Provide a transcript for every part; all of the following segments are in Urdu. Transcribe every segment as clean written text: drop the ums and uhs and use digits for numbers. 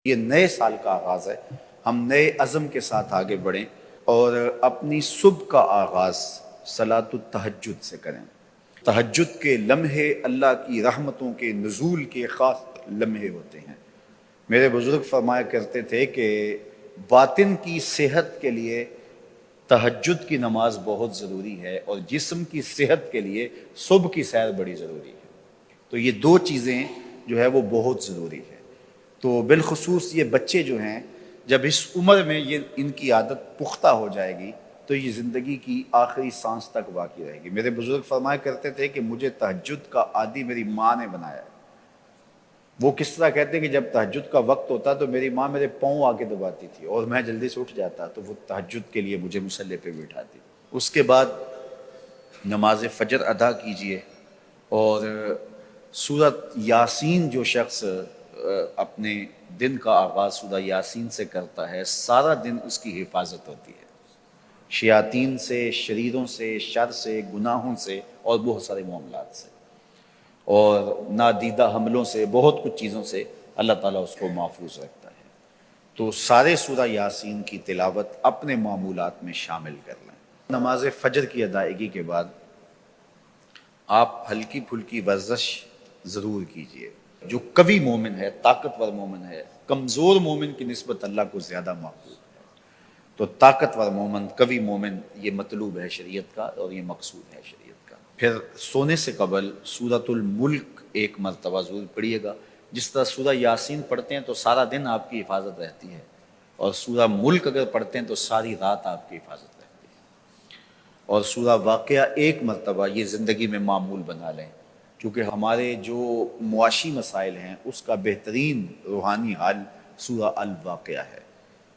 یہ نئے سال کا آغاز ہے، ہم نئے عزم کے ساتھ آگے بڑھیں اور اپنی صبح کا آغاز صلاۃ التہجد سے کریں۔ تہجد کے لمحے اللہ کی رحمتوں کے نزول کے خاص لمحے ہوتے ہیں۔ میرے بزرگ فرمایا کرتے تھے کہ باطن کی صحت کے لیے تہجد کی نماز بہت ضروری ہے اور جسم کی صحت کے لیے صبح کی سیر بڑی ضروری ہے۔ تو یہ دو چیزیں جو ہے وہ بہت ضروری ہے۔ تو بالخصوص یہ بچے جو ہیں، جب اس عمر میں یہ ان کی عادت پختہ ہو جائے گی تو یہ زندگی کی آخری سانس تک باقی رہے گی۔ میرے بزرگ فرمایا کرتے تھے کہ مجھے تہجد کا عادی میری ماں نے بنایا ہے۔ وہ کس طرح کہتے ہیں کہ جب تہجد کا وقت ہوتا تو میری ماں میرے پاؤں آ کے دباتی تھی اور میں جلدی سے اٹھ جاتا تو وہ تہجد کے لیے مجھے مصلی پہ بٹھاتی۔ اس کے بعد نماز فجر ادا کیجئے اور سورۃ یاسین جو شخص اپنے دن کا آغاز سورہ یاسین سے کرتا ہے، سارا دن اس کی حفاظت ہوتی ہے، شیاطین سے، شریروں سے، شر سے، گناہوں سے اور بہت سارے معاملات سے اور نادیدہ حملوں سے، بہت کچھ چیزوں سے اللہ تعالیٰ اس کو محفوظ رکھتا ہے۔ تو سارے سورہ یاسین کی تلاوت اپنے معمولات میں شامل کر لیں۔ نماز فجر کی ادائیگی کے بعد آپ ہلکی پھلکی ورزش ضرور کیجئے۔ جو قوی مومن ہے، طاقتور مومن ہے، کمزور مومن کی نسبت اللہ کو زیادہ محبوب ہے۔ تو طاقتور مومن، قوی مومن، یہ مطلوب ہے شریعت کا اور یہ مقصود ہے شریعت کا۔ پھر سونے سے قبل سورۃ الملک ایک مرتبہ ضرور پڑھیے گا۔ جس طرح سورہ یاسین پڑھتے ہیں تو سارا دن آپ کی حفاظت رہتی ہے، اور سورہ ملک اگر پڑھتے ہیں تو ساری رات آپ کی حفاظت رہتی ہے۔ اور سورہ واقعہ ایک مرتبہ یہ زندگی میں معمول بنا لیں، کیونکہ ہمارے جو معاشی مسائل ہیں اس کا بہترین روحانی حل سورہ الواقعہ ہے۔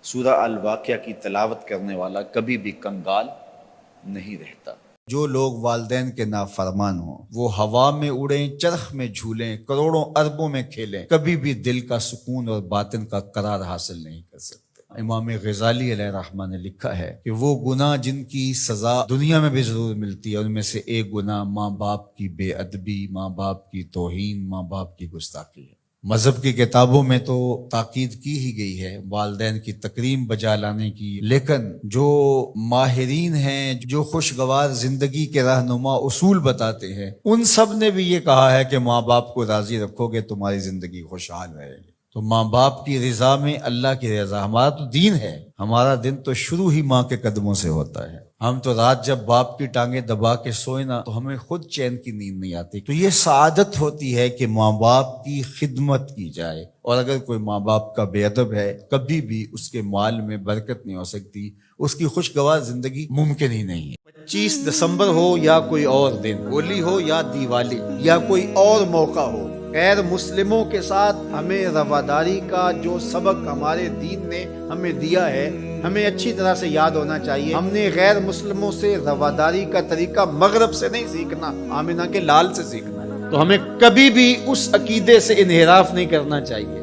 سورہ الواقعہ کی تلاوت کرنے والا کبھی بھی کنگال نہیں رہتا۔ جو لوگ والدین کے نافرمان ہوں وہ ہوا میں اڑیں، چرخ میں جھولیں، کروڑوں اربوں میں کھیلیں، کبھی بھی دل کا سکون اور باطن کا قرار حاصل نہیں کر سکتے۔ امام غزالی علیہ الرحمہ نے لکھا ہے کہ وہ گناہ جن کی سزا دنیا میں بھی ضرور ملتی ہے، ان میں سے ایک گناہ ماں باپ کی بے ادبی، ماں باپ کی توہین، ماں باپ کی گستاخی ہے۔ مذہب کی کتابوں میں تو تاکید کی ہی گئی ہے والدین کی تکریم بجا لانے کی، لیکن جو ماہرین ہیں، جو خوشگوار زندگی کے رہنما اصول بتاتے ہیں، ان سب نے بھی یہ کہا ہے کہ ماں باپ کو راضی رکھو گے تمہاری زندگی خوشحال رہے گی۔ تو ماں باپ کی رضا میں اللہ کی رضا، ہمارا تو دین ہے، ہمارا دن تو شروع ہی ماں کے قدموں سے ہوتا ہے۔ ہم تو رات جب باپ کی ٹانگیں دبا کے سوئے نا تو ہمیں خود چین کی نیند نہیں آتی۔ تو یہ سعادت ہوتی ہے کہ ماں باپ کی خدمت کی جائے، اور اگر کوئی ماں باپ کا بے ادب ہے کبھی بھی اس کے مال میں برکت نہیں ہو سکتی، اس کی خوشگوار زندگی ممکن ہی نہیں ہے۔ 25 دسمبر ہو یا کوئی اور دن، ہولی ہو یا دیوالی یا کوئی اور موقع ہو، غیر مسلموں کے ساتھ ہمیں رواداری کا جو سبق ہمارے دین نے ہمیں دیا ہے ہمیں اچھی طرح سے یاد ہونا چاہیے۔ ہم نے غیر مسلموں سے رواداری کا طریقہ مغرب سے نہیں سیکھنا، آمنہ کے لال سے سیکھنا ہے۔ تو ہمیں کبھی بھی اس عقیدے سے انحراف نہیں کرنا چاہیے۔